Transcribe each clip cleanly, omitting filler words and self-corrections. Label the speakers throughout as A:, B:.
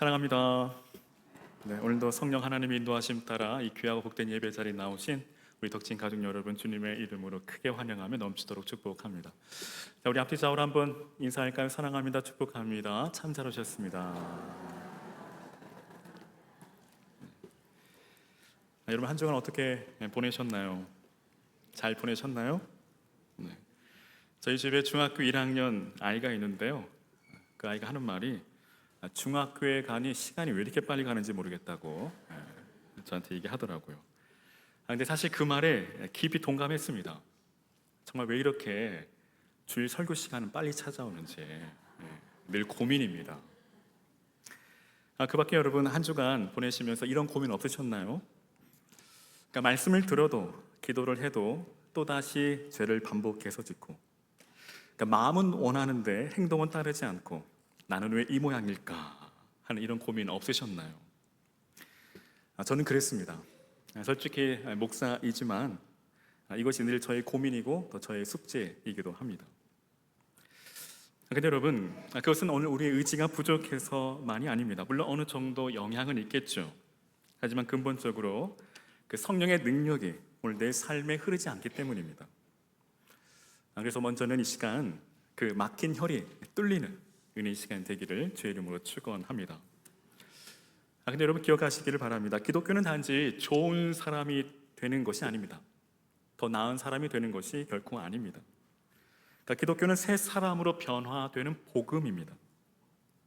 A: 사랑합니다. 네, 오늘도 성령 하나님의 인도하심 따라 이 귀하고 복된 예배 자리에 나오신 우리 덕진 가족 여러분 주님의 이름으로 크게 환영하며 넘치도록 축복합니다. 자, 우리 앞뒤 좌우로 한번 인사할까요? 사랑합니다. 축복합니다. 참 잘 오셨습니다. 여러분 한 주간 어떻게 보내셨나요? 잘 보내셨나요? 네. 저희 집에 중학교 1학년 아이가 있는데요. 그 아이가 하는 말이 중학교에 가니 시간이 왜 이렇게 빨리 가는지 모르겠다고 저한테 얘기하더라고요. 근데 사실 그 말에 깊이 동감했습니다. 정말 왜 이렇게 주일 설교 시간은 빨리 찾아오는지 늘 고민입니다. 그 밖에 여러분 한 주간 보내시면서 이런 고민 없으셨나요? 그러니까 말씀을 들어도 기도를 해도 또다시 죄를 반복해서 짓고, 그러니까 마음은 원하는데 행동은 따르지 않고 나는 왜 이 모양일까 하는 이런 고민 없으셨나요? 저는 그랬습니다. 솔직히 목사이지만 이것이 늘 저의 고민이고 또 저의 숙제이기도 합니다. 근데 여러분, 그것은 오늘 우리의 의지가 부족해서만이 아닙니다. 물론 어느 정도 영향은 있겠죠. 하지만 근본적으로 그 성령의 능력이 오늘 내 삶에 흐르지 않기 때문입니다. 그래서 먼저는 이 시간 그 막힌 혈이 뚫리는 은혜의 시간 되기를 주의 이름으로 축원합니다. 근데 여러분 기억하시기를 바랍니다. 기독교는 단지 좋은 사람이 되는 것이 아닙니다. 더 나은 사람이 되는 것이 결코 아닙니다. 그러니까 기독교는 새 사람으로 변화되는 복음입니다.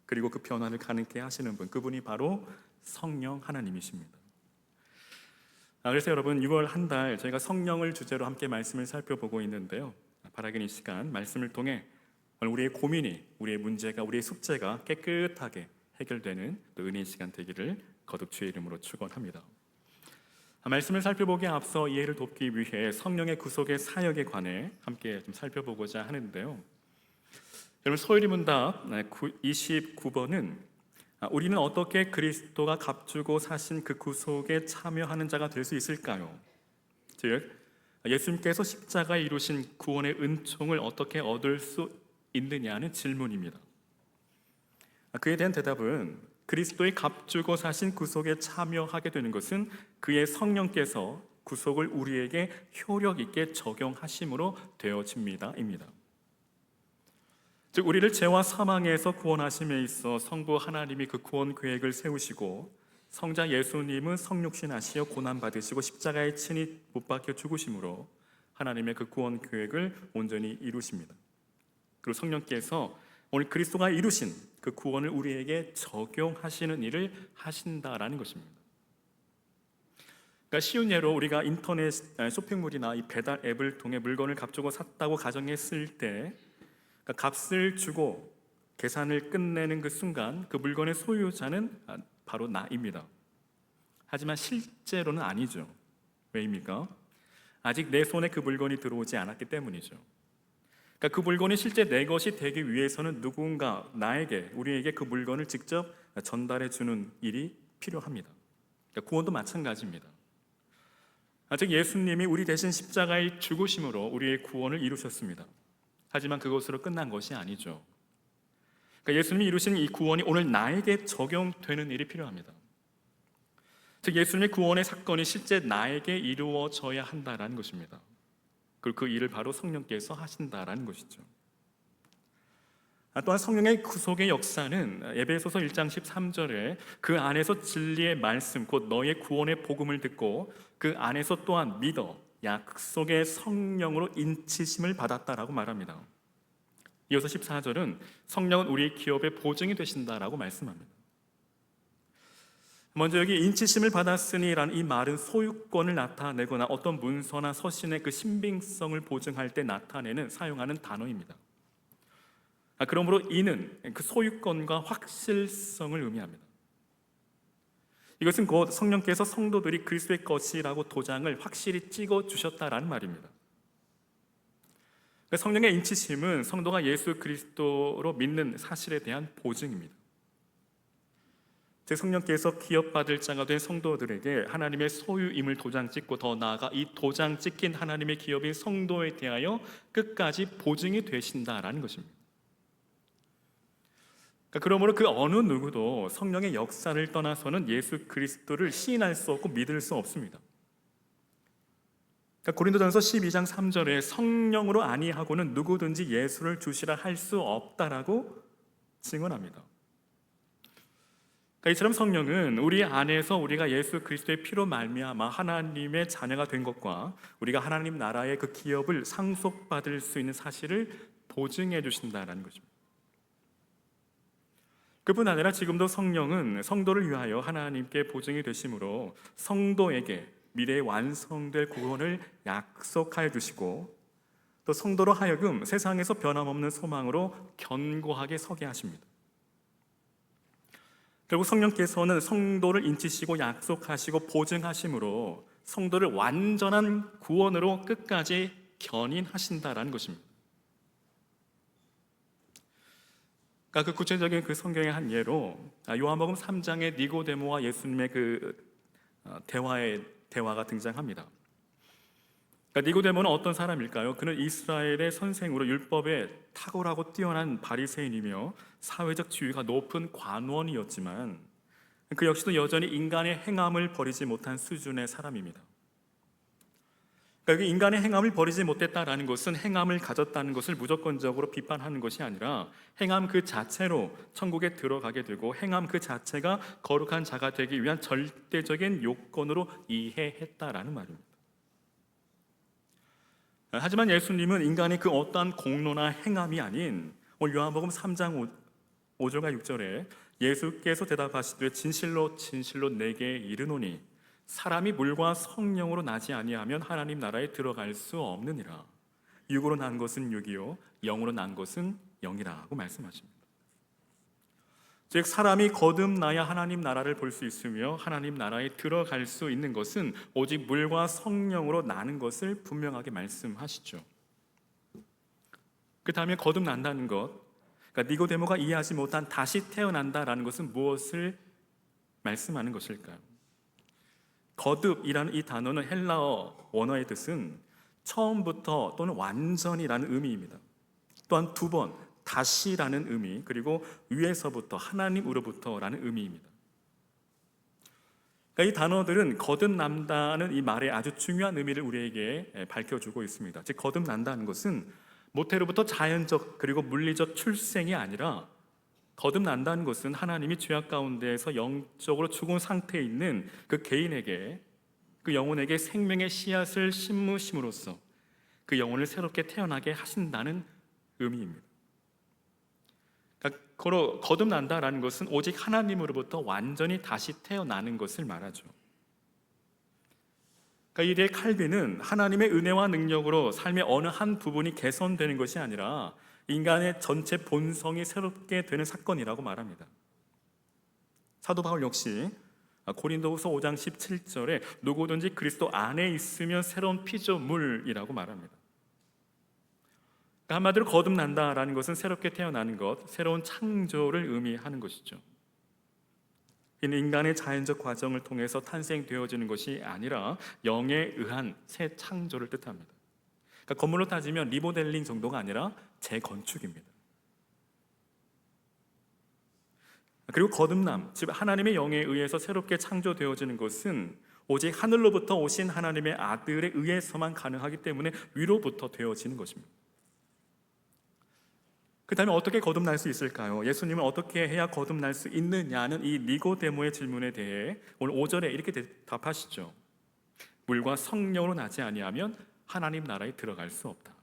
A: 그리고 그 변화를 가능케 하시는 분, 그분이 바로 성령 하나님이십니다. 그래서 여러분 6월 한 달 저희가 성령을 주제로 함께 말씀을 살펴보고 있는데요. 바라긴 이 시간 말씀을 통해 우리의 고민이, 우리의 문제가, 우리의 숙제가 깨끗하게 해결되는 또 은혜의 시간 되기를 거듭 주의 이름으로 축원합니다. 말씀을 살펴보기에 앞서 이해를 돕기 위해 성령의 구속의 사역에 관해 함께 좀 살펴보고자 하는데요. 여러분 소요리 문답 29번은 우리는 어떻게 그리스도가 값주고 사신 그 구속에 참여하는 자가 될 수 있을까요? 즉 예수님께서 십자가에 이루신 구원의 은총을 어떻게 얻을 수 있느냐는 질문입니다. 그에 대한 대답은 그리스도의 값주고 사신 구속에 참여하게 되는 것은 그의 성령께서 구속을 우리에게 효력 있게 적용하심으로 되어집니다. 입니다. 즉 우리를 죄와 사망에서 구원하심에 있어 성부 하나님이 그 구원 계획을 세우시고 성자 예수님은 성육신하시어 고난받으시고 십자가에 친히 못 박혀 죽으심으로 하나님의 그 구원 계획을 온전히 이루십니다. 그리고 성령께서 오늘 그리스도가 이루신 그 구원을 우리에게 적용하시는 일을 하신다라는 것입니다. 그러니까 쉬운 예로 우리가 인터넷 쇼핑몰이나 이 배달 앱을 통해 물건을 값주고 샀다고 가정했을 때 그러니까 값을 주고 계산을 끝내는 그 순간 그 물건의 소유자는 바로 나입니다. 하지만 실제로는 아니죠. 왜입니까? 아직 내 손에 그 물건이 들어오지 않았기 때문이죠. 그러니까 그 물건이 실제 내 것이 되기 위해서는 누군가 나에게, 우리에게 그 물건을 직접 전달해 주는 일이 필요합니다. 그러니까 구원도 마찬가지입니다. 즉 예수님이 우리 대신 십자가의 죽으심으로 우리의 구원을 이루셨습니다. 하지만 그것으로 끝난 것이 아니죠. 그러니까 예수님이 이루신 이 구원이 오늘 나에게 적용되는 일이 필요합니다. 즉 예수님의 구원의 사건이 실제 나에게 이루어져야 한다는 것입니다. 그리고 그 일을 바로 성령께서 하신다라는 것이죠. 또한 성령의 구속의 역사는 에베소서 1장 13절에 그 안에서 진리의 말씀 곧 너의 구원의 복음을 듣고 그 안에서 또한 믿어 약속의 성령으로 인치심을 받았다라고 말합니다. 이어서 14절은 성령은 우리의 기업의 보증이 되신다라고 말씀합니다. 먼저 여기 인치심을 받았으니라는 이 말은 소유권을 나타내거나 어떤 문서나 서신의 그 신빙성을 보증할 때 나타내는 사용하는 단어입니다. 그러므로 이는 그 소유권과 확실성을 의미합니다. 이것은 곧 성령께서 성도들이 그리스도의 것이라고 도장을 확실히 찍어 주셨다라는 말입니다. 성령의 인치심은 성도가 예수 그리스도로 믿는 사실에 대한 보증입니다. 즉 성령께서 기업받을 자가 된 성도들에게 하나님의 소유임을 도장 찍고 더 나아가 이 도장 찍힌 하나님의 기업인 성도에 대하여 끝까지 보증이 되신다라는 것입니다. 그러므로 그 어느 누구도 성령의 역사를 떠나서는 예수 그리스도를 시인할 수 없고 믿을 수 없습니다. 고린도전서 12장 3절에 성령으로 아니하고는 누구든지 예수를 주시라 할 수 없다라고 증언합니다. 이처럼 성령은 우리 안에서 우리가 예수 그리스도의 피로 말미암아 하나님의 자녀가 된 것과 우리가 하나님 나라의 그 기업을 상속받을 수 있는 사실을 보증해 주신다라는 것입니다. 그뿐 아니라 지금도 성령은 성도를 위하여 하나님께 보증이 되심으로 성도에게 미래에 완성될 구원을 약속하여 주시고 또 성도로 하여금 세상에서 변함없는 소망으로 견고하게 서게 하십니다. 결국 성령께서는 성도를 인치시고 약속하시고 보증하심으로 성도를 완전한 구원으로 끝까지 견인하신다라는 것입니다. 그 구체적인 그 성경의 한 예로 요한복음 3장의 니고데모와 예수님의 그 대화가 등장합니다. 니고데모는 어떤 사람일까요? 그는 이스라엘의 선생으로 율법에 탁월하고 뛰어난 바리새인이며 사회적 지위가 높은 관원이었지만 그 역시도 여전히 인간의 행함을 버리지 못한 수준의 사람입니다. 여기 인간의 행함을 버리지 못했다라는 것은 행함을 가졌다는 것을 무조건적으로 비판하는 것이 아니라 행함 그 자체로 천국에 들어가게 되고 행함 그 자체가 거룩한 자가 되기 위한 절대적인 요건으로 이해했다라는 말입니다. 하지만 예수님은 인간의 그 어떠한 공로나 행함이 아닌 오늘 요한복음 3장 5절과 6절에 예수께서 대답하시되 진실로 진실로 내게 이르노니 사람이 물과 성령으로 나지 아니하면 하나님 나라에 들어갈 수 없느니라. 육으로 난 것은 육이요 영으로 난 것은 영이라고 말씀하십니다. 즉 사람이 거듭나야 하나님 나라를 볼 수 있으며 하나님 나라에 들어갈 수 있는 것은 오직 물과 성령으로 나는 것을 분명하게 말씀하시죠. 그 다음에 거듭난다는 것, 그러니까 니고데모가 이해하지 못한 다시 태어난다라는 것은 무엇을 말씀하는 것일까요? 거듭이라는 이 단어는 헬라어 원어의 뜻은 처음부터 또는 완전이라는 의미입니다. 또한 두 번 다시라는 의미, 그리고 위에서부터 하나님으로부터라는 의미입니다. 그러니까 이 단어들은 거듭난다는 이 말의 아주 중요한 의미를 우리에게 밝혀주고 있습니다. 즉 거듭난다는 것은 모태로부터 자연적 그리고 물리적 출생이 아니라 거듭난다는 것은 하나님이 죄악 가운데에서 영적으로 죽은 상태에 있는 그 개인에게 그 영혼에게 생명의 씨앗을 심으심으로써 그 영혼을 새롭게 태어나게 하신다는 의미입니다. 그러니까 거듭난다라는 것은 오직 하나님으로부터 완전히 다시 태어나는 것을 말하죠. 그러니까 이들의 칼빈은 하나님의 은혜와 능력으로 삶의 어느 한 부분이 개선되는 것이 아니라 인간의 전체 본성이 새롭게 되는 사건이라고 말합니다. 사도 바울 역시 고린도후서 5장 17절에 누구든지 그리스도 안에 있으면 새로운 피조물이라고 말합니다. 그러니까 한마디로 거듭난다라는 것은 새롭게 태어나는 것, 새로운 창조를 의미하는 것이죠. 이는 인간의 자연적 과정을 통해서 탄생되어지는 것이 아니라 영에 의한 새 창조를 뜻합니다. 그러니까 건물로 따지면 리모델링 정도가 아니라 재건축입니다. 그리고 거듭남, 즉 하나님의 영에 의해서 새롭게 창조되어지는 것은 오직 하늘로부터 오신 하나님의 아들에 의해서만 가능하기 때문에 위로부터 되어지는 것입니다. 그 다음에 어떻게 거듭날 수 있을까요? 예수님은 어떻게 해야 거듭날 수 있느냐는 이 니고데모의 질문에 대해 오늘 5절에 이렇게 답하시죠. 물과 성령으로 나지 아니하면 하나님 나라에 들어갈 수 없다.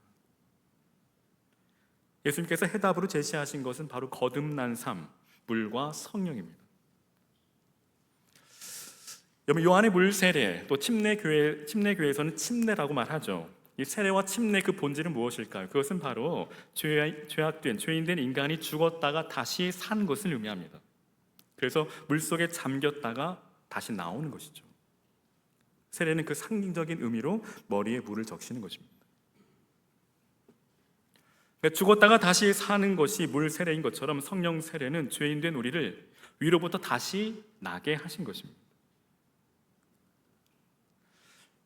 A: 예수님께서 해답으로 제시하신 것은 바로 거듭난 삶, 물과 성령입니다. 여러분 요한의 물 세례, 또 침례교회에서는 침례라고 말하죠. 이 세례와 침례 그 본질은 무엇일까요? 그것은 바로 죄인 된 인간이 죽었다가 다시 산 것을 의미합니다. 그래서 물속에 잠겼다가 다시 나오는 것이죠. 세례는 그 상징적인 의미로 머리에 물을 적시는 것입니다. 그러니까 죽었다가 다시 사는 것이 물 세례인 것처럼 성령 세례는 죄인 된 우리를 위로부터 다시 나게 하신 것입니다.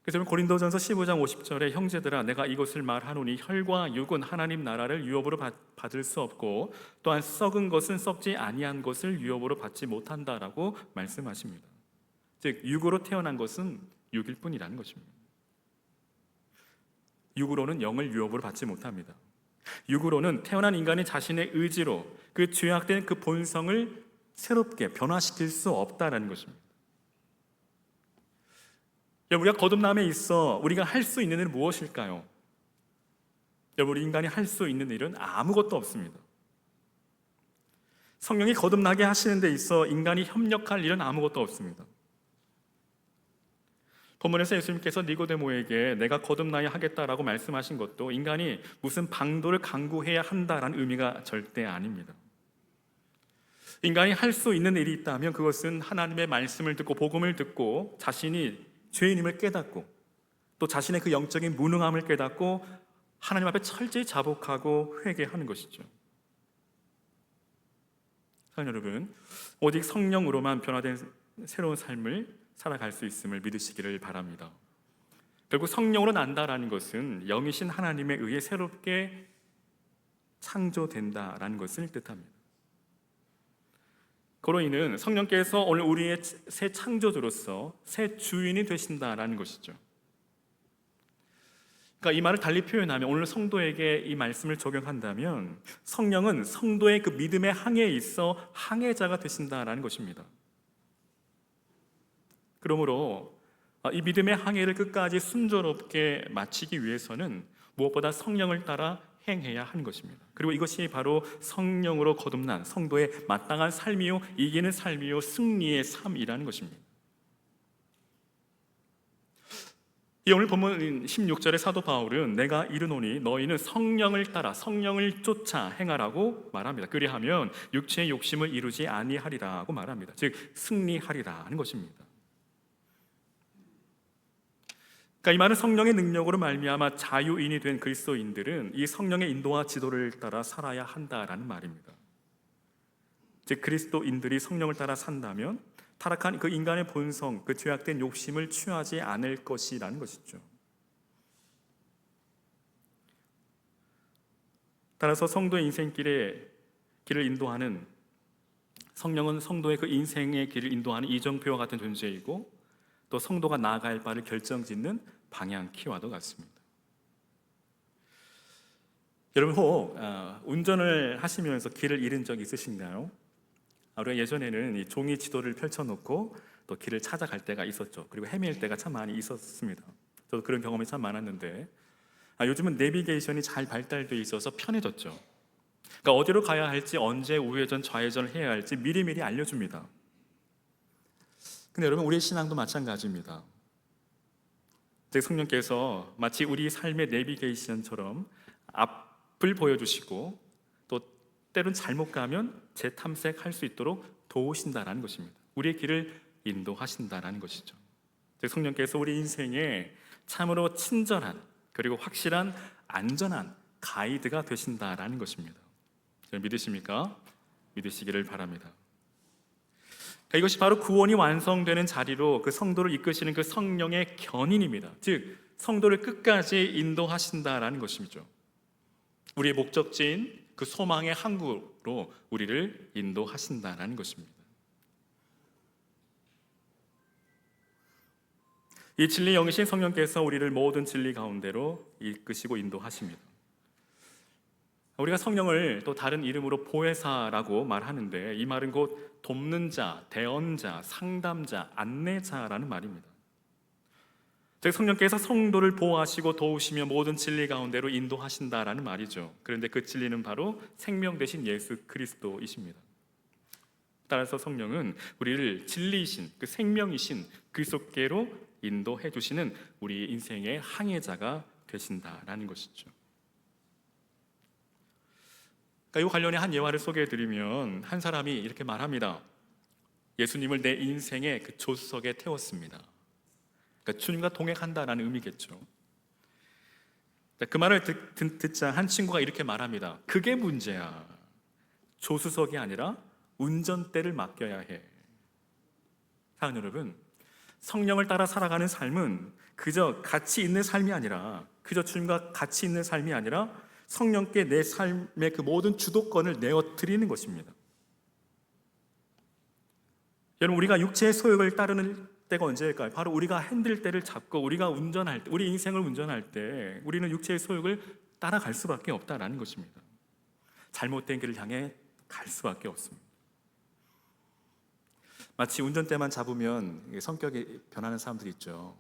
A: 그래서 고린도전서 15장 50절에 형제들아 내가 이것을 말하노니 혈과 육은 하나님 나라를 유업으로 받을 수 없고 또한 썩은 것은 썩지 아니한 것을 유업으로 받지 못한다라고 말씀하십니다. 즉 육으로 태어난 것은 육일 뿐이라는 것입니다. 육으로는 영을 유업으로 받지 못합니다. 육으로는 태어난 인간이 자신의 의지로 그 죄악된 그 본성을 새롭게 변화시킬 수 없다라는 것입니다. 여러분, 우리가 거듭남에 있어 우리가 할 수 있는 일은 무엇일까요? 여러분, 우리 인간이 할 수 있는 일은 아무것도 없습니다. 성령이 거듭나게 하시는 데 있어 인간이 협력할 일은 아무것도 없습니다. 본문에서 예수님께서 니고데모에게 내가 거듭나야 하겠다라고 말씀하신 것도 인간이 무슨 방도를 강구해야 한다라는 의미가 절대 아닙니다. 인간이 할 수 있는 일이 있다면 그것은 하나님의 말씀을 듣고 복음을 듣고 자신이 죄인임을 깨닫고 또 자신의 그 영적인 무능함을 깨닫고 하나님 앞에 철저히 자복하고 회개하는 것이죠. 사랑하는 여러분, 오직 성령으로만 변화된 새로운 삶을 살아갈 수 있음을 믿으시기를 바랍니다. 결국 성령으로 난다라는 것은 영이신 하나님에 의해 새롭게 창조된다라는 것을 뜻합니다. 그로 인은 성령께서 오늘 우리의 새 창조주로서 새 주인이 되신다라는 것이죠. 그러니까 이 말을 달리 표현하면 오늘 성도에게 이 말씀을 적용한다면 성령은 성도의 그 믿음의 항해에 있어 항해자가 되신다라는 것입니다. 그러므로 이 믿음의 항해를 끝까지 순조롭게 마치기 위해서는 무엇보다 성령을 따라 행해야 하는 것입니다. 그리고 이것이 바로 성령으로 거듭난 성도의 마땅한 삶이요 이기는 삶이요 승리의 삶이라는 것입니다. 이 오늘 본문 16절의 사도 바울은 내가 이르노니 너희는 성령을 따라 성령을 쫓아 행하라고 말합니다. 그리하면 육체의 욕심을 이루지 아니하리라고 말합니다. 즉 승리하리라 하는 것입니다. 그러니까 이 말은 성령의 능력으로 말미암아 자유인이 된 그리스도인들은 이 성령의 인도와 지도를 따라 살아야 한다라는 말입니다. 즉 그리스도인들이 성령을 따라 산다면 타락한 그 인간의 본성, 그 죄악된 욕심을 취하지 않을 것이라는 것이죠. 따라서 성도의 인생길에 길을 인도하는 성령은 성도의 그 인생의 길을 인도하는 이정표와 같은 존재이고 또 성도가 나아갈 바를 결정짓는 방향키와도 같습니다. 여러분 혹 운전을 하시면서 길을 잃은 적 있으신가요? 우리가 예전에는 이 종이 지도를 펼쳐놓고 또 길을 찾아갈 때가 있었죠. 그리고 헤맬 때가 참 많이 있었습니다. 저도 그런 경험이 참 많았는데 요즘은 내비게이션이 잘 발달되어 있어서 편해졌죠. 그러니까 어디로 가야 할지 언제 우회전 좌회전을 해야 할지 미리미리 알려줍니다. 근데 여러분 우리의 신앙도 마찬가지입니다. 즉 성령께서 마치 우리 삶의 내비게이션처럼 앞을 보여주시고 또 때론 잘못 가면 재탐색할 수 있도록 도우신다라는 것입니다. 우리의 길을 인도하신다라는 것이죠. 즉 성령께서 우리 인생에 참으로 친절한 그리고 확실한 안전한 가이드가 되신다라는 것입니다. 믿으십니까? 믿으시기를 바랍니다. 이것이 바로 구원이 완성되는 자리로 그 성도를 이끄시는 그 성령의 견인입니다. 즉 성도를 끝까지 인도하신다라는 것이죠. 우리의 목적지인 그 소망의 항구로 우리를 인도하신다라는 것입니다. 이 진리 영이신 성령께서 우리를 모든 진리 가운데로 이끄시고 인도하십니다. 우리가 성령을 또 다른 이름으로 보혜사라고 말하는데 이 말은 곧 돕는 자, 대언자, 상담자, 안내자라는 말입니다. 즉 성령께서 성도를 보호하시고 도우시며 모든 진리 가운데로 인도하신다라는 말이죠. 그런데 그 진리는 바로 생명 되신 예수 그리스도이십니다. 따라서 성령은 우리를 진리이신 그 생명이신 그리스도께로 인도해 주시는 우리 인생의 항해자가 되신다라는 것이죠. 이와 관련해 한 예화를 소개해드리면 한 사람이 이렇게 말합니다. 예수님을 내 인생의 그 조수석에 태웠습니다. 그러니까 주님과 동행한다라는 의미겠죠. 그 말을 듣자 한 친구가 이렇게 말합니다. 그게 문제야. 조수석이 아니라 운전대를 맡겨야 해. 사랑하는 여러분, 성령을 따라 살아가는 삶은 그저 같이 있는 삶이 아니라, 그저 주님과 같이 있는 삶이 아니라 성령께 내 삶의 그 모든 주도권을 내어 드리는 것입니다. 여러분, 우리가 육체의 소욕을 따르는 때가 언제일까요? 바로 우리가 핸들대를 잡고 우리가 운전할 때, 우리 인생을 운전할 때 우리는 육체의 소욕을 따라갈 수밖에 없다라는 것입니다. 잘못된 길을 향해 갈 수밖에 없습니다. 마치 운전대만 잡으면 성격이 변하는 사람들이 있죠.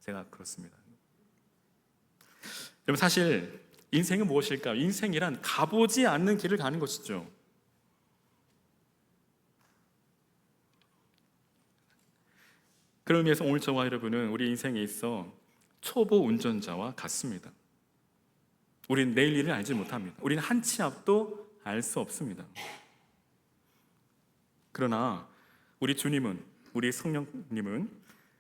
A: 제가 그렇습니다. 여러분, 사실 인생은 무엇일까요? 인생이란 가보지 않는 길을 가는 것이죠. 그런 의미에서 오늘 저와 여러분은 우리 인생에 있어 초보 운전자와 같습니다. 우리는 내일 일을 알지 못합니다. 우리는 한 치 앞도 알 수 없습니다. 그러나 우리 주님은, 우리 성령님은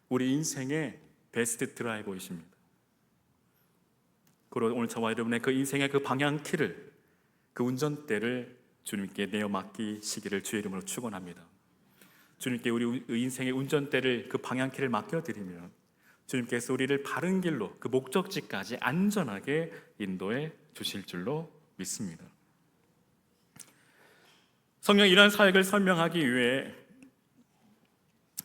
A: 우리 인생의 베스트 드라이버이십니다. 그리고 오늘 저와 여러분의 그 인생의 그 방향키를, 그 운전대를 주님께 내어 맡기시기를 주의 이름으로 축원합니다. 주님께 우리 인생의 운전대를, 그 방향키를 맡겨드리면 주님께서 우리를 바른 길로, 그 목적지까지 안전하게 인도해 주실 줄로 믿습니다. 성령의 이러한 사역을 설명하기 위해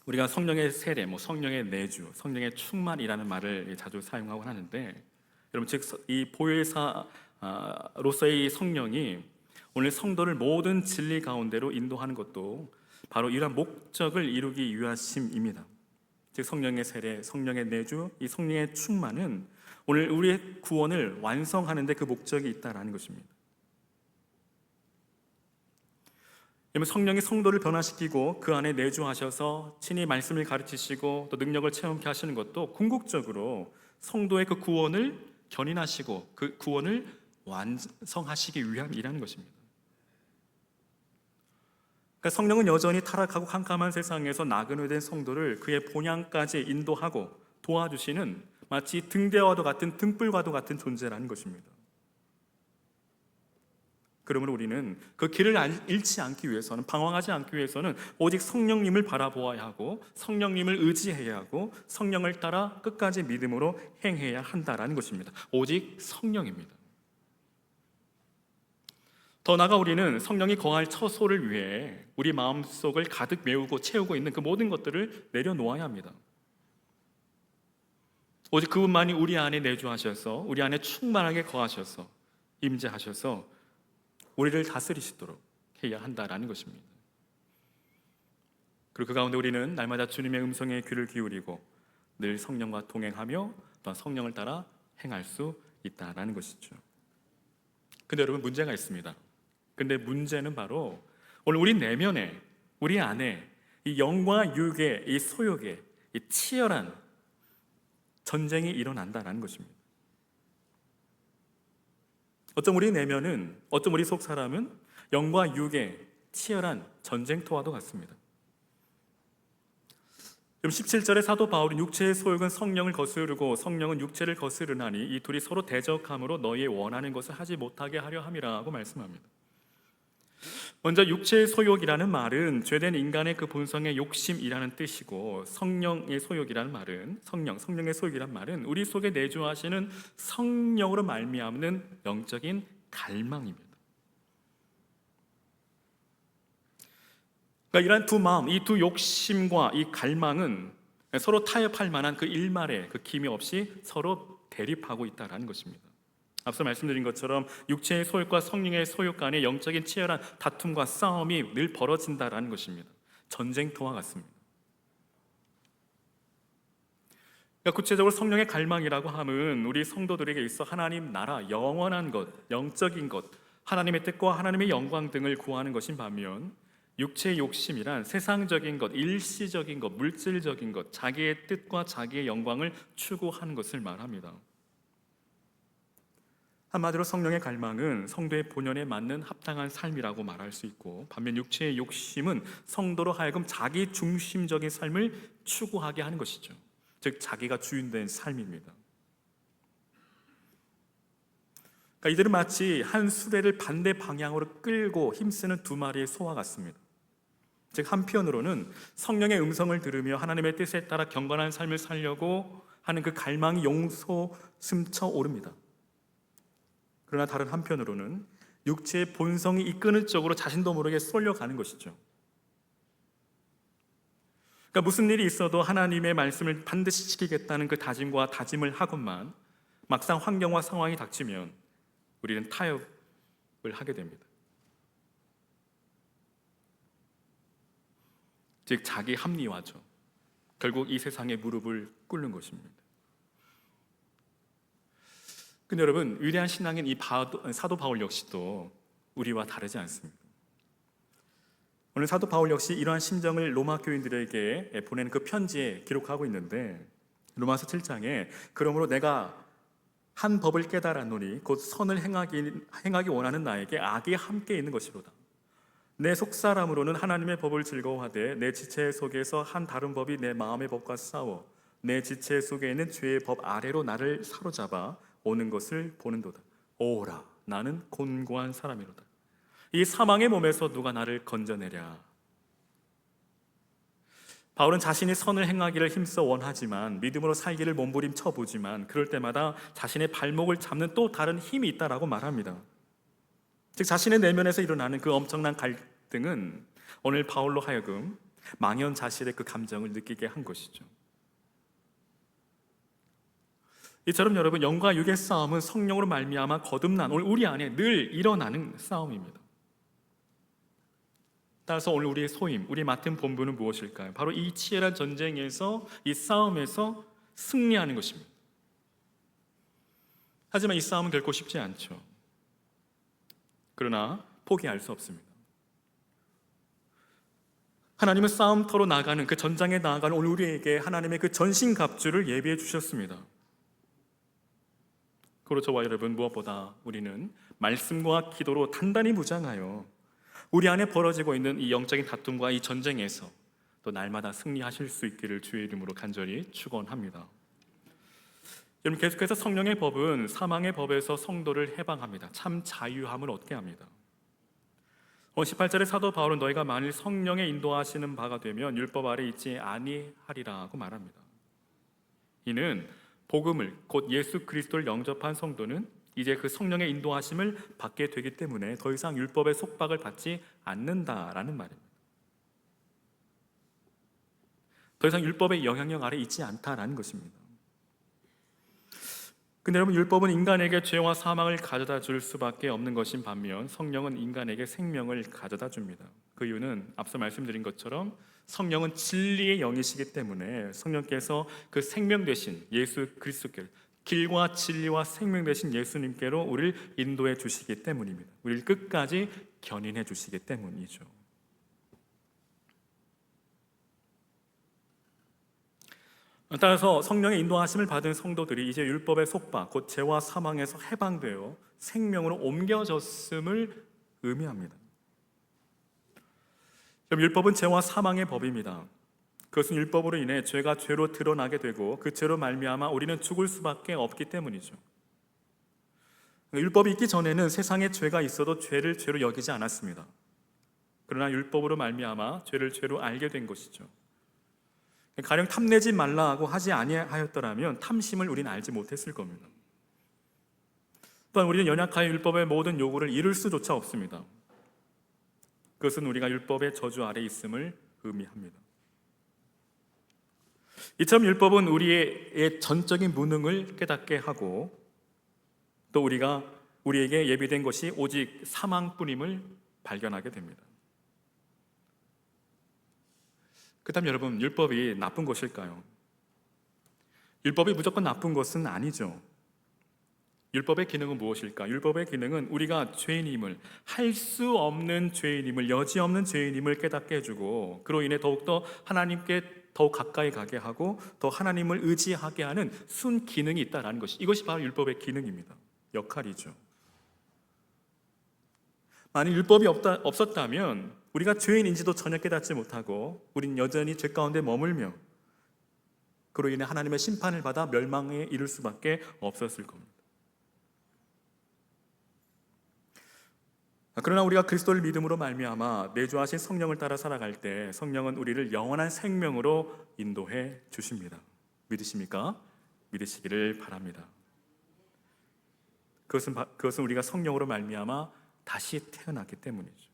A: 우리가 성령의 세례, 성령의 내주, 성령의 충만이라는 말을 자주 사용하곤 하는데, 여러분, 즉 이 보혜사로서의 성령이 오늘 성도를 모든 진리 가운데로 인도하는 것도 바로 이러한 목적을 이루기 위하심입니다. 즉 성령의 세례, 성령의 내주, 이 성령의 충만은 오늘 우리의 구원을 완성하는 데 그 목적이 있다라는 것입니다. 성령이 성도를 변화시키고 그 안에 내주하셔서 친히 말씀을 가르치시고 또 능력을 체험케 하시는 것도 궁극적으로 성도의 그 구원을 견인하시고 그 구원을 완성하시기 위함이라는 것입니다. 그러니까 성령은 여전히 타락하고 캄캄한 세상에서 나그네 된 성도를 그의 본향까지 인도하고 도와주시는 마치 등대와도 같은 등불과도 같은 존재라는 것입니다. 그러므로 우리는 그 길을 잃지 않기 위해서는, 방황하지 않기 위해서는 오직 성령님을 바라보아야 하고 성령님을 의지해야 하고 성령을 따라 끝까지 믿음으로 행해야 한다라는 것입니다. 오직 성령입니다. 더 나아가 우리는 성령이 거할 처소를 위해 우리 마음속을 가득 메우고 채우고 있는 그 모든 것들을 내려놓아야 합니다. 오직 그분만이 우리 안에 내주하셔서 우리 안에 충만하게 거하셔서 임재하셔서 우리를 다스리시도록 해야 한다라는 것입니다. 그리고 그 가운데 우리는 날마다 주님의 음성에 귀를 기울이고 늘 성령과 동행하며 또 성령을 따라 행할 수 있다라는 것이죠. 근데 여러분, 문제가 있습니다. 근데 문제는 바로 오늘 우리 내면에, 우리 안에 이 영과 육의 이 소욕의 이 치열한 전쟁이 일어난다는 것입니다. 어쩜 우리 내면은, 어쩜 우리 속 사람은 영과 육의 치열한 전쟁터와도 같습니다. 17절에 사도 바울은 육체의 소욕은 성령을 거스르고 성령은 육체를 거스르나니 이 둘이 서로 대적함으로 너희의 원하는 것을 하지 못하게 하려 함이라고 말씀합니다. 먼저 육체의 소욕이라는 말은 죄된 인간의 그 본성의 욕심이라는 뜻이고, 성령의 소욕이라는 말은, 성령의 소욕이라는 말은 우리 속에 내주하시는 성령으로 말미암는 영적인 갈망입니다. 그러니까 이러한 두 마음, 이 두 욕심과 이 갈망은 서로 타협할 만한 그 일말의 그 기미 없이 서로 대립하고 있다는 것입니다. 앞서 말씀드린 것처럼 육체의 소욕과 성령의 소욕 간의 영적인 치열한 다툼과 싸움이 늘 벌어진다는 것입니다. 전쟁터와 같습니다. 그러니까 구체적으로 성령의 갈망이라고 하면 우리 성도들에게 있어 하나님 나라, 영원한 것, 영적인 것, 하나님의 뜻과 하나님의 영광 등을 구하는 것인 반면, 육체의 욕심이란 세상적인 것, 일시적인 것, 물질적인 것, 자기의 뜻과 자기의 영광을 추구하는 것을 말합니다. 한마디로 성령의 갈망은 성도의 본연에 맞는 합당한 삶이라고 말할 수 있고, 반면 육체의 욕심은 성도로 하여금 자기 중심적인 삶을 추구하게 하는 것이죠. 즉 자기가 주인된 삶입니다. 그러니까 이들은 마치 한 수레를 반대 방향으로 끌고 힘쓰는 두 마리의 소와 같습니다. 즉 한편으로는 성령의 음성을 들으며 하나님의 뜻에 따라 경건한 삶을 살려고 하는 그 갈망이 용솟 스쳐 오릅니다. 그러나 다른 한편으로는 육체의 본성이 이끄는 쪽으로 자신도 모르게 쏠려가는 것이죠. 그러니까 무슨 일이 있어도 하나님의 말씀을 반드시 지키겠다는 그 다짐과 다짐을 하건만 막상 환경과 상황이 닥치면 우리는 타협을 하게 됩니다. 즉 자기 합리화죠. 결국 이 세상에 무릎을 꿇는 것입니다. 근데 여러분, 위대한 신앙인 이 사도 바울 역시도 우리와 다르지 않습니다. 오늘 사도 바울 역시 이러한 심정을 로마 교인들에게 보낸 그 편지에 기록하고 있는데, 로마서 7장에 그러므로 내가 한 법을 깨달았노니 곧 선을 행하기 원하는 나에게 악이 함께 있는 것이로다. 내 속사람으로는 하나님의 법을 즐거워하되 내 지체 속에서 한 다른 법이 내 마음의 법과 싸워 내 지체 속에 있는 죄의 법 아래로 나를 사로잡아 오는 것을 보는도다. 오라, 나는 곤고한 사람이로다. 이 사망의 몸에서 누가 나를 건져내랴. 바울은 자신이 선을 행하기를 힘써 원하지만 믿음으로 살기를 몸부림쳐 보지만 그럴 때마다 자신의 발목을 잡는 또 다른 힘이 있다라고 말합니다. 즉 자신의 내면에서 일어나는 그 엄청난 갈등은 오늘 바울로 하여금 망연자실의 그 감정을 느끼게 한 것이죠. 이처럼 여러분, 영과 육의 싸움은 성령으로 말미암아 거듭난 오늘 우리 안에 늘 일어나는 싸움입니다. 따라서 오늘 우리의 소임, 우리 맡은 본분은 무엇일까요? 바로 이 치열한 전쟁에서, 이 싸움에서 승리하는 것입니다. 하지만 이 싸움은 결코 쉽지 않죠. 그러나 포기할 수 없습니다. 하나님은 싸움터로 나가는, 그 전장에 나아가는 오늘 우리에게 하나님의 그 전신갑주를 예비해 주셨습니다. 그리고 저와 여러분, 무엇보다 우리는 말씀과 기도로 단단히 무장하여 우리 안에 벌어지고 있는 이 영적인 다툼과 이 전쟁에서 또 날마다 승리하실 수 있기를 주의 이름으로 간절히 축원합니다. 여러분, 계속해서 성령의 법은 사망의 법에서 성도를 해방합니다. 참 자유함을 얻게 합니다. 18절의 사도 바울은 너희가 만일 성령의 인도하시는 바가 되면 율법 아래 있지 아니하리라고 말합니다. 이는 복음을, 곧 예수 그리스도를 영접한 성도는 이제 그 성령의 인도하심을 받게 되기 때문에 더 이상 율법의 속박을 받지 않는다라는 말입니다. 더 이상 율법의 영향력 아래 있지 않다라는 것입니다. 근데 여러분, 율법은 인간에게 죄와 사망을 가져다 줄 수밖에 없는 것인 반면 성령은 인간에게 생명을 가져다 줍니다. 그 이유는 앞서 말씀드린 것처럼 성령은 진리의 영이시기 때문에 성령께서 그 생명 되신 예수 그리스도께로, 길과 진리와 생명 되신 예수님께로 우리를 인도해 주시기 때문입니다. 우리를 끝까지 견인해 주시기 때문이죠. 따라서 성령의 인도하심을 받은 성도들이 이제 율법의 속박, 곧 죄와 사망에서 해방되어 생명으로 옮겨졌음을 의미합니다. 율법은 죄와 사망의 법입니다. 그것은 율법으로 인해 죄가 죄로 드러나게 되고 그 죄로 말미암아 우리는 죽을 수밖에 없기 때문이죠. 율법이 있기 전에는 세상에 죄가 있어도 죄를 죄로 여기지 않았습니다. 그러나 율법으로 말미암아 죄를 죄로 알게 된 것이죠. 가령 탐내지 말라고 하지 아니하였더라면 탐심을 우리는 알지 못했을 겁니다. 또한 우리는 연약하여 율법의 모든 요구를 이룰 수조차 없습니다. 그것은 우리가 율법의 저주 아래 있음을 의미합니다. 이처럼 율법은 우리의 전적인 무능을 깨닫게 하고 또 우리에게 예비된 것이 오직 사망뿐임을 발견하게 됩니다. 그렇다면 여러분, 율법이 나쁜 것일까요? 율법이 무조건 나쁜 것은 아니죠. 율법의 기능은 무엇일까? 율법의 기능은 우리가 죄인임을, 할 수 없는 죄인임을, 여지없는 죄인임을 깨닫게 해주고 그로 인해 더욱더 하나님께 더 가까이 가게 하고 더 하나님을 의지하게 하는 순 기능이 있다는 것이, 이것이 바로 율법의 기능입니다. 역할이죠. 만약 율법이 없었다면 우리가 죄인인지도 전혀 깨닫지 못하고 우린 여전히 죄 가운데 머물며 그로 인해 하나님의 심판을 받아 멸망에 이를 수밖에 없었을 겁니다. 그러나 우리가 그리스도를 믿음으로 말미암아 내주하신 성령을 따라 살아갈 때 성령은 우리를 영원한 생명으로 인도해 주십니다. 믿으십니까? 믿으시기를 바랍니다. 그것은 우리가 성령으로 말미암아 다시 태어났기 때문이죠.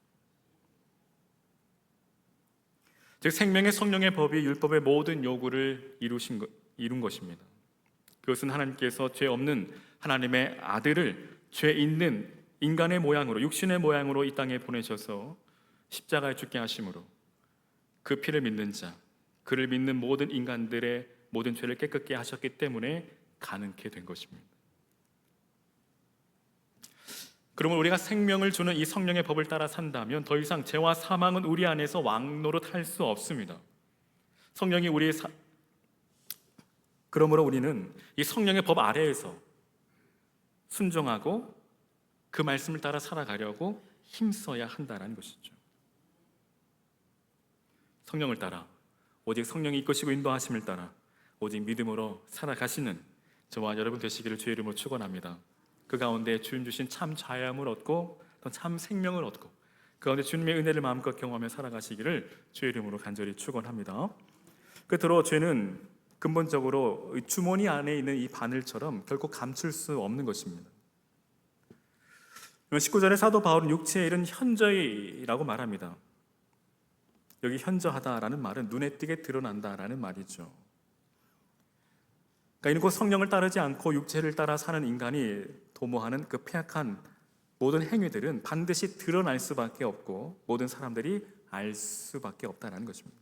A: 즉 생명의 성령의 법이 율법의 모든 요구를 이룬 것입니다. 그것은 하나님께서 죄 없는 하나님의 아들을 죄 있는 인간의 모양으로, 육신의 모양으로 이 땅에 보내셔서 십자가에 죽게 하심으로 그 피를 믿는 자, 그를 믿는 모든 인간들의 모든 죄를 깨끗게 하셨기 때문에 가능케 된 것입니다. 그러면 우리가 생명을 주는 이 성령의 법을 따라 산다면 더 이상 죄와 사망은 우리 안에서 왕노릇 할 수 없습니다. 그러므로 우리는 이 성령의 법 아래에서 순종하고 그 말씀을 따라 살아가려고 힘써야 한다는 것이죠. 성령을 따라, 오직 성령이 이끄시고 인도하심을 따라 오직 믿음으로 살아가시는 저와 여러분 되시기를 주의 이름으로 축원합니다. 그 가운데 주님 주신 참 자유함을 얻고 또 참 생명을 얻고 그 가운데 주님의 은혜를 마음껏 경험하며 살아가시기를 주의 이름으로 간절히 축원합니다. 끝으로 죄는 근본적으로 주머니 안에 있는 이 바늘처럼 결코 감출 수 없는 것입니다. 19절에 사도 바울은 육체의 일은 현저히라고 말합니다. 여기 현저하다라는 말은 눈에 띄게 드러난다라는 말이죠. 그러니까 이는 곧 성령을 따르지 않고 육체를 따라 사는 인간이 도모하는 그 패악한 모든 행위들은 반드시 드러날 수밖에 없고 모든 사람들이 알 수밖에 없다는 것입니다.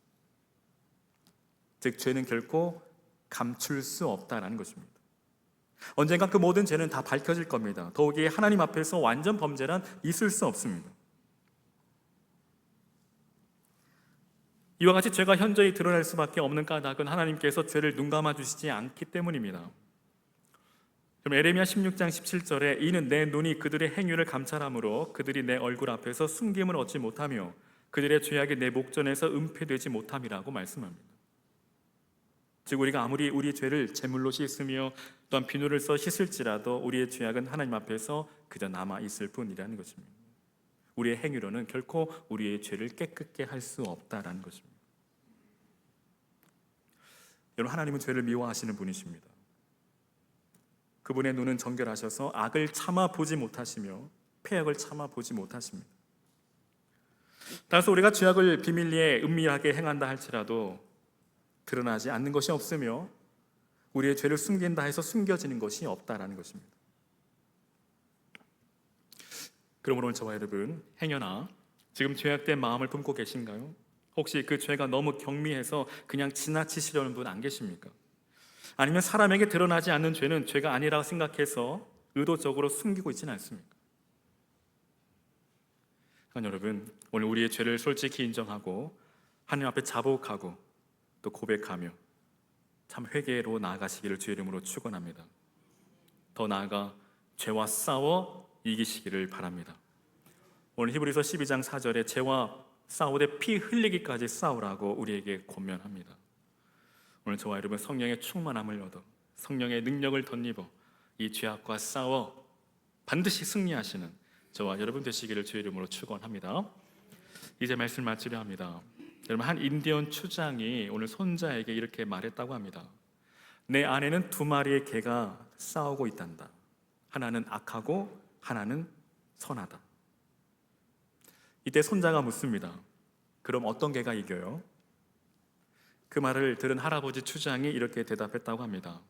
A: 즉 죄는 결코 감출 수 없다는 것입니다. 언젠가 그 모든 죄는 다 밝혀질 겁니다. 더욱이 하나님 앞에서 완전 범죄란 있을 수 없습니다. 이와 같이 죄가 현저히 드러날 수밖에 없는 까닭은 하나님께서 죄를 눈감아 주시지 않기 때문입니다. 그럼 에레미야 16장 17절에 이는 내 눈이 그들의 행위를 감찰함으로 그들이 내 얼굴 앞에서 숨김을 얻지 못하며 그들의 죄악이 내 목전에서 은폐되지 못함이라고 말씀합니다. 즉 우리가 아무리 우리 죄를 제물로 씻으며 또한 비누를 써 씻을지라도 우리의 죄악은 하나님 앞에서 그저 남아 있을 뿐이라는 것입니다. 우리의 행위로는 결코 우리의 죄를 깨끗게 할 수 없다라는 것입니다. 여러분, 하나님은 죄를 미워하시는 분이십니다. 그분의 눈은 정결하셔서 악을 참아 보지 못하시며 패악을 참아 보지 못하십니다. 따라서 우리가 죄악을 비밀리에 은밀하게 행한다 할지라도 드러나지 않는 것이 없으며 우리의 죄를 숨긴다 해서 숨겨지는 것이 없다라는 것입니다. 그러므로 오늘 저와 여러분 행여나 지금 죄악된 마음을 품고 계신가요? 혹시 그 죄가 너무 경미해서 그냥 지나치시려는 분 안 계십니까? 아니면 사람에게 드러나지 않는 죄는 죄가 아니라고 생각해서 의도적으로 숨기고 있지는 않습니까? 여러분, 오늘 우리의 죄를 솔직히 인정하고 하나님 앞에 자복하고 또 고백하며 참 회개로 나아가시기를 주의 이름으로 축원합니다. 더 나아가 죄와 싸워 이기시기를 바랍니다. 오늘 히브리서 12장 4절에 죄와 싸우되 피 흘리기까지 싸우라고 우리에게 권면합니다. 오늘 저와 여러분 성령의 충만함을 얻어 성령의 능력을 덧입어 이 죄악과 싸워 반드시 승리하시는 저와 여러분 되시기를 주의 이름으로 축원합니다. 이제 말씀 마치려 합니다. 여러분, 한 인디언 추장이 오늘 손자에게 이렇게 말했다고 합니다. 내 안에는 두 마리의 개가 싸우고 있단다. 하나는 악하고 하나는 선하다. 이때 손자가 묻습니다. 그럼 어떤 개가 이겨요? 그 말을 들은 할아버지 추장이 이렇게 대답했다고 합니다.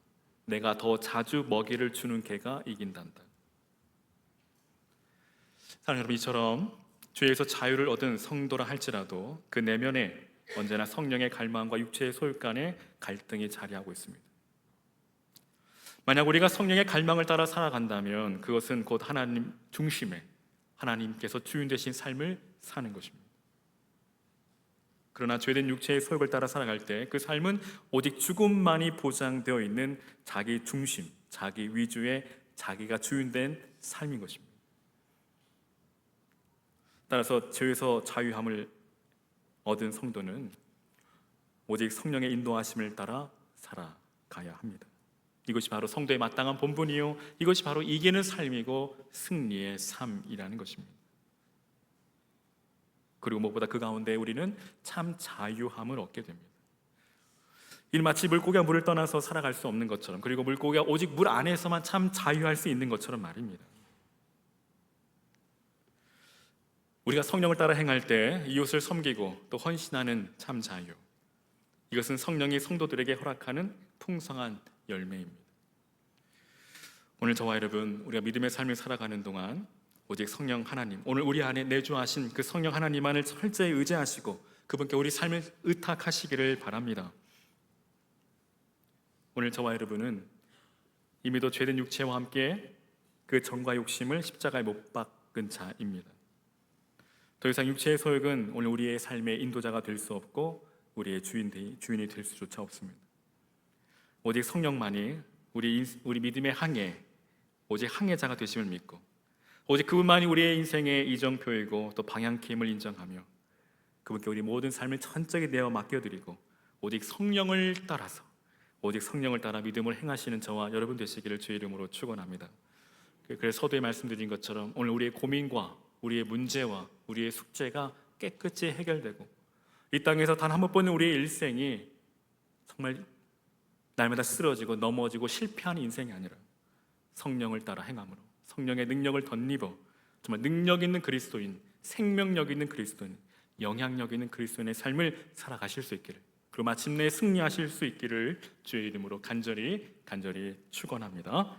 A: 내가 더 자주 먹이를 주는 개가 이긴단다. 사랑하는 여러분, 이처럼 죄에서 자유를 얻은 성도라 할지라도 그 내면에 언제나 성령의 갈망과 육체의 소욕 간의 갈등이 자리하고 있습니다. 만약 우리가 성령의 갈망을 따라 살아간다면 그것은 곧 하나님 중심의 하나님께서 주인 되신 삶을 사는 것입니다. 그러나 죄된 육체의 소욕을 따라 살아갈 때 그 삶은 오직 죽음만이 보장되어 있는 자기 중심, 자기 위주의 자기가 주인된 삶인 것입니다. 따라서 죄에서 자유함을 얻은 성도는 오직 성령의 인도하심을 따라 살아가야 합니다. 이것이 바로 성도의 마땅한 본분이요, 이것이 바로 이기는 삶이고 승리의 삶이라는 것입니다. 그리고 무엇보다 그 가운데 우리는 참 자유함을 얻게 됩니다. 이 마치 물고기가 물을 떠나서 살아갈 수 없는 것처럼, 그리고 물고기가 오직 물 안에서만 참 자유할 수 있는 것처럼 말입니다. 우리가 성령을 따라 행할 때 이웃을 섬기고 또 헌신하는 참 자유, 이것은 성령이 성도들에게 허락하는 풍성한 열매입니다. 오늘 저와 여러분, 우리가 믿음의 삶을 살아가는 동안 오직 성령 하나님, 오늘 우리 안에 내주하신 그 성령 하나님만을 철저히 의지하시고 그분께 우리 삶을 의탁하시기를 바랍니다. 오늘 저와 여러분은 이미도 죄된 육체와 함께 그 정과 욕심을 십자가에 못 박은 자입니다. 더 이상 육체의 소욕은 오늘 우리의 삶의 인도자가 될 수 없고 우리의 주인이 될 수조차 없습니다. 오직 성령만이 우리 믿음의 항해, 오직 항해자가 되심을 믿고, 오직 그분만이 우리의 인생의 이정표이고 또 방향키임을 인정하며 그분께 우리 모든 삶을 전적이 내어 맡겨드리고 오직 성령을 따라서, 오직 성령을 따라 믿음을 행하시는 저와 여러분 되시기를 주의 이름으로 축원합니다. 그래서 서두에 말씀드린 것처럼 오늘 우리의 고민과 우리의 문제와 우리의 숙제가 깨끗이 해결되고 이 땅에서 단 한 번뿐인 우리의 일생이 정말 날마다 쓰러지고 넘어지고 실패하는 인생이 아니라 성령을 따라 행함으로, 성령의 능력을 덧입어 정말 능력 있는 그리스도인, 생명력 있는 그리스도인, 영향력 있는 그리스도인의 삶을 살아가실 수 있기를, 그리고 마침내 승리하실 수 있기를 주의 이름으로 간절히 축원합니다.